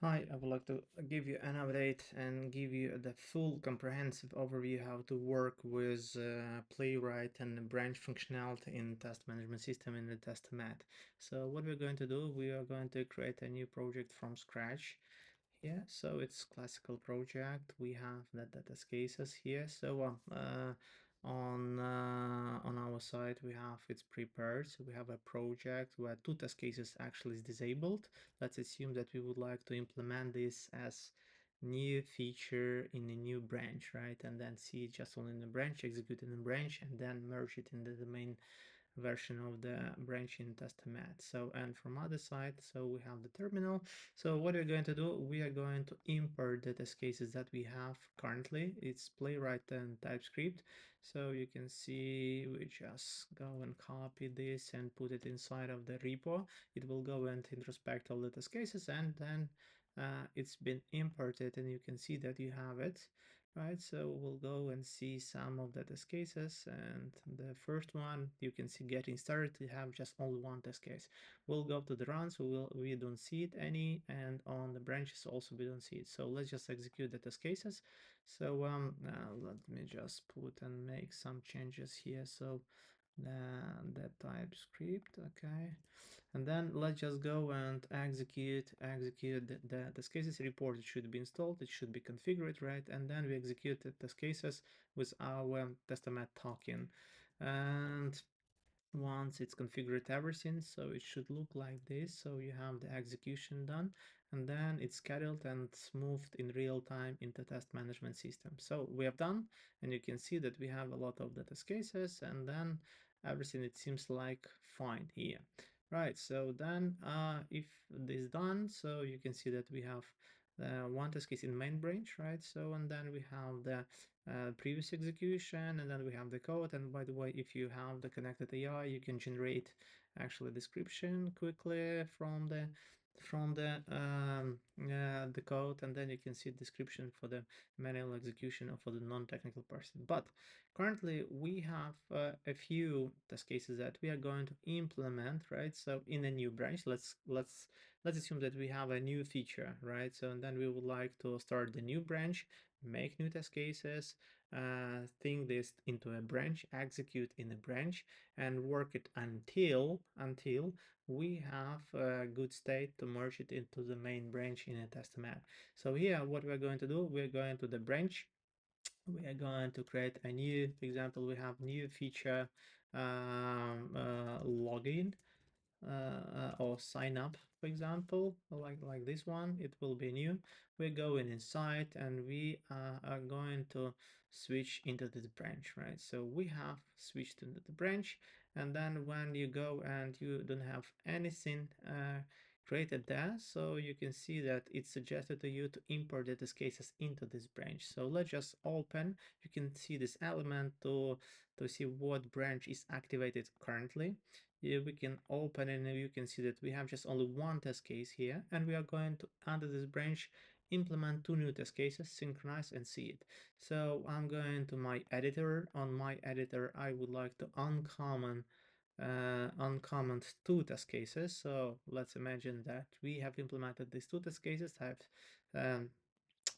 Hi, I would like to give you an update and give you the full comprehensive overview how to work with Playwright and the branch functionality in test management system in the test mat. So what we're going to do, we are going to create a new project from scratch. Yeah, so it's classical project. We have the test cases here. So on our side we have it's prepared. So we have a project where two test cases actually is disabled. Let's assume that we would like to implement this as new feature in a new branch, right? And then see it just only in the branch, execute in the branch, and then merge it into the main version of the branch in testament. So, and from other side, so we have the terminal. So what we're going to do, we are going to import the test cases that we have currently. It's Playwright and TypeScript. So you can see we just go and copy this and put it inside of the repo. It will go and introspect all the test cases, and then it's been imported, and you can see that you have it. Right, so we'll go and see some of the test cases, and the first one you can see getting started. We have just only one test case. We'll go to the run, so we don't see it any, and on the branches also we don't see it. So let's just execute the test cases. So let me just put and make some changes here. So the TypeScript, okay. And then let's just go and execute the test cases report. It should be installed, it should be configured, right? And then we execute the test cases with our testament token. And once it's configured everything, so it should look like this. So you have the execution done, and then it's scheduled and moved in real time into test management system. So we have done, and you can see that we have a lot of the test cases, and then everything it seems like fine here. Right, so then if this done, so you can see that we have one test case in main branch, right? So, and then we have the previous execution, and then we have the code. And by the way, if you have the connected AI, you can generate actually description quickly from the code, and then you can see description for the manual execution or for the non-technical person. But currently we have a few test cases that we are going to implement, right? So in a new branch, let's assume that we have a new feature, right? So and then we would like to start the new branch, make new test cases, think this into a branch, execute in a branch, and work it until we have a good state to merge it into the main branch in a test map. So here, what we're going to do, we're going to the branch. We are going to create a new, for example, we have new feature login or sign up, for example, like this one. It will be new. We're going inside, and we are going to switch into this branch, right? So we have switched into the branch, and then when you go and you don't have anything created there, so you can see that it's suggested to you to import the test cases into this branch. So let's just open. You can see this element to see what branch is activated currently. Here we can open, and you can see that we have just only one test case here, and we are going to, under this branch, implement two new test cases, synchronize and see it. So I'm going to my editor. On my editor, I would like to uncomment two test cases. So let's imagine that we have implemented these two test cases.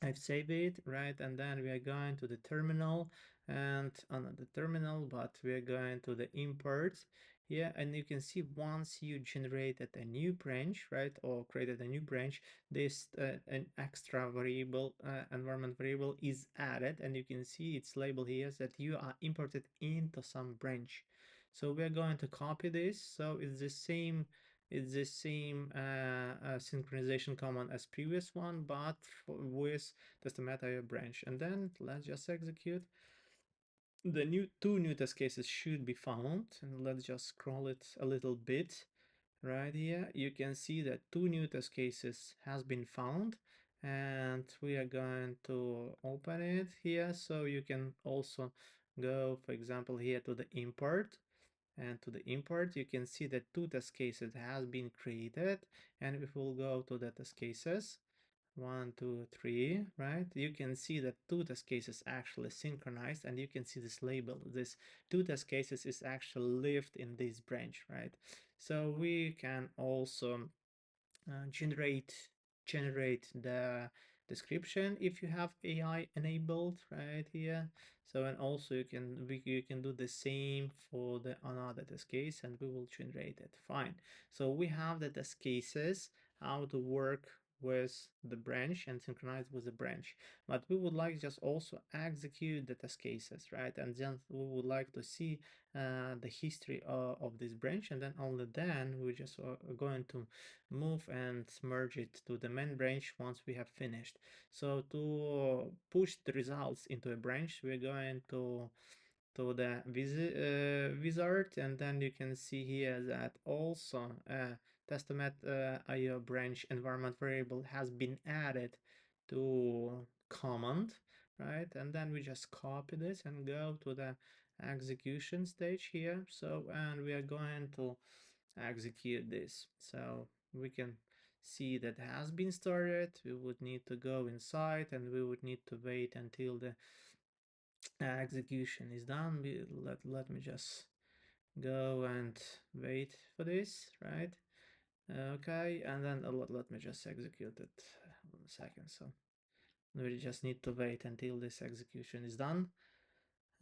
I've saved it, right? And then we are going to the terminal, and on the terminal, but we are going to the import here, and you can see once you generated a new branch, right, or created a new branch, this an extra variable, environment variable is added, and you can see its label here that you are imported into some branch. So we are going to copy this. So it's the same synchronization command as previous one, but with just a meta branch. And then let's just execute. The two new test cases should be found, and let's just scroll it a little bit. Right here, you can see that two new test cases has been found, and we are going to open it here. So you can also go, for example, here to the import, and to the import you can see that two test cases has been created. And if we'll go to the test cases, 1, 2, 3, right, you can see that two test cases actually synchronized, and you can see this label. This two test cases is actually lived in this branch, right? So we can also generate generate the description if you have AI enabled right here. So and also you can do the same for the another test case and we will generate it. Fine. So we have the test cases, how to work with the branch and synchronize with the branch. But we would like just also execute the test cases, right? And then we would like to see the history of this branch, and then only then we just are going to move and merge it to the main branch once we have finished. So to push the results into a branch, we're going to the wizard, and then you can see here that also testament IO branch environment variable has been added to command, right? And then we just copy this and go to the execution stage here. So and we are going to execute this. So we can see that has been started. We would need to go inside and we would need to wait until the execution is done. Let me just go and wait for this, right? Okay, and then let me just execute it 1 second. So we just need to wait until this execution is done.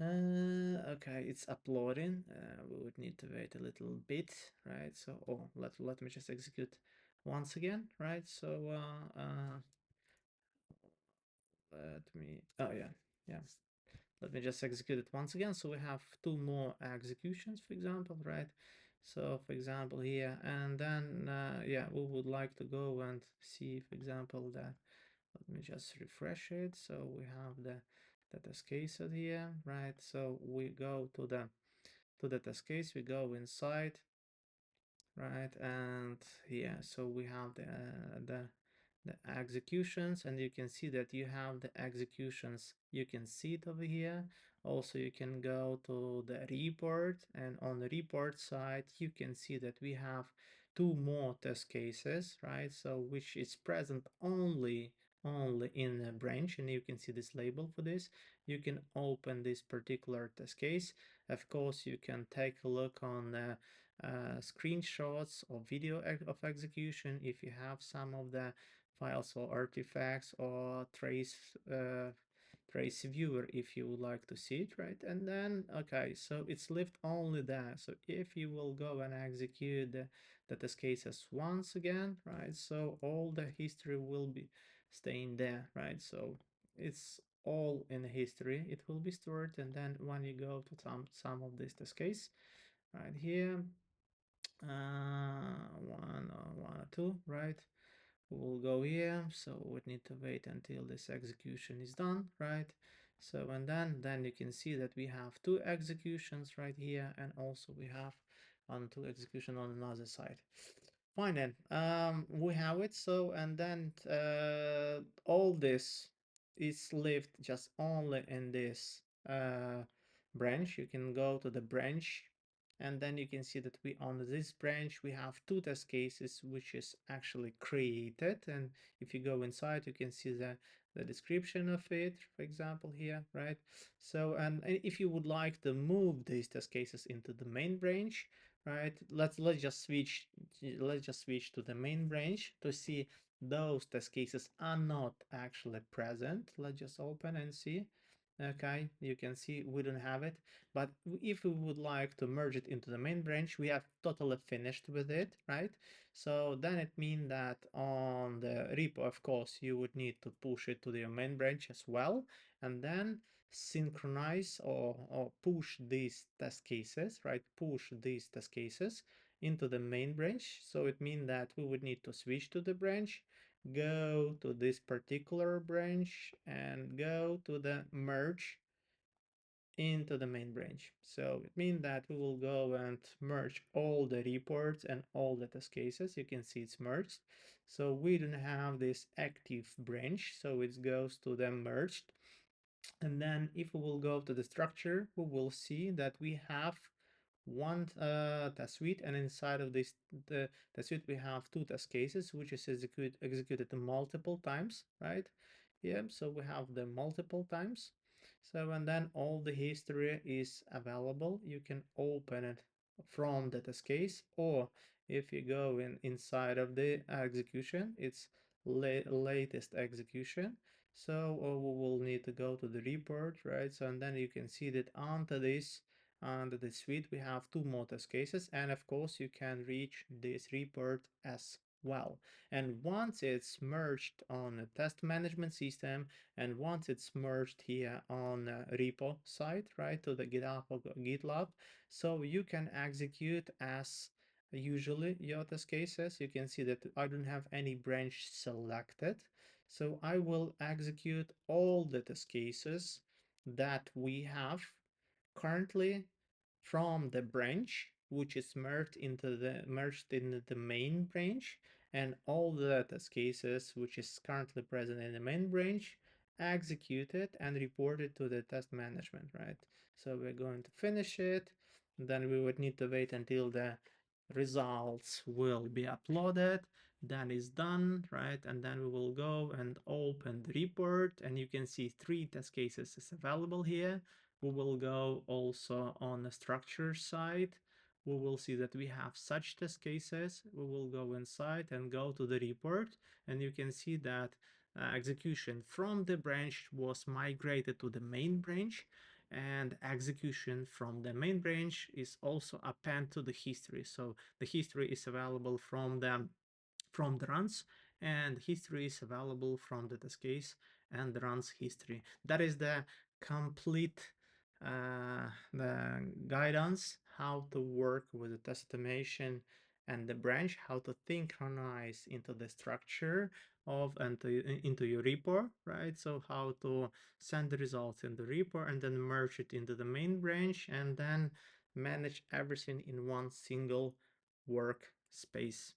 Okay, it's uploading. We would need to wait a little bit, right? So, oh, let me just execute once again, right? So, let me, oh yeah, yeah. Let me just execute it once again. So we have two more executions, for example, right? So, for example, here, and then, yeah, we would like to go and see, for example, that. Let me just refresh it. So we have the test case here, right? So we go to the test case, we go inside, right? And yeah, so we have the executions, and you can see that you have the executions. You can see it over here. Also, you can go to the report, and on the report side, you can see that we have two more test cases, right? So which is present only in a branch, and you can see this label for this. You can open this particular test case. Of course, you can take a look on the screenshots or video of execution if you have some of the files or artifacts, or trace viewer if you would like to see it, right? And then okay, so it's left only there. So if you will go and execute the test cases once again, right, so all the history will be staying there, right? So it's all in the history, it will be stored. And then when you go to some of this test case right here, one or two, right? We'll go here. So we need to wait until this execution is done, right? So and then you can see that we have two executions right here, and also we have two execution on another side. Fine then, we have it. So and then all this is left just only in this branch. You can go to the branch, and then you can see that we on this branch we have two test cases which is actually created. And if you go inside, you can see the description of it, for example, here, right? So and if you would like to move these test cases into the main branch, right, let's just switch to the main branch to see those test cases are not actually present. Let's just open and see. Okay, you can see we don't have it. But if we would like to merge it into the main branch, we have totally finished with it, right? So then it means that on the repo, of course, you would need to push it to the main branch as well, and then synchronize or push these test cases, right? Push these test cases into the main branch. So it means that we would need to switch to the branch, go to this particular branch, and go to the merge into the main branch. So it means that we will go and merge all the reports and all the test cases. You can see it's merged. So we don't have this active branch, so it goes to the merged. And then if we will go to the structure, we will see that we have one test suite, and inside of this the test suite we have two test cases which is executed multiple times, right? Yeah, so we have them multiple times. So and then all the history is available. You can open it from the test case, or if you go inside of the execution, it's latest execution. So we will need to go to the report, right? So and then you can see that under the suite we have two more test cases, and of course you can reach this report as well. And once it's merged on a test management system, and once it's merged here on a repo site, right, to the GitHub or GitLab, so you can execute as usually your test cases. You can see that I don't have any branch selected. So I will execute all the test cases that we have currently from the branch, which is merged in the main branch, and all the test cases which is currently present in the main branch executed and reported to the test management, right? So we're going to finish it. Then we would need to wait until the results will be uploaded. That is done, right? And then we will go and open the report, and you can see 3 test cases is available here. We will go also on the structure side. We will see that we have such test cases. We will go inside and go to the report, and you can see that execution from the branch was migrated to the main branch, and execution from the main branch is also append to the history. So the history is available from the runs, and history is available from the test case and the runs history. That is the complete the guidance how to work with the test automation and the branch, how to synchronize into the structure of and into your repo, right? So how to send the results in the repo and then merge it into the main branch and then manage everything in one single workspace.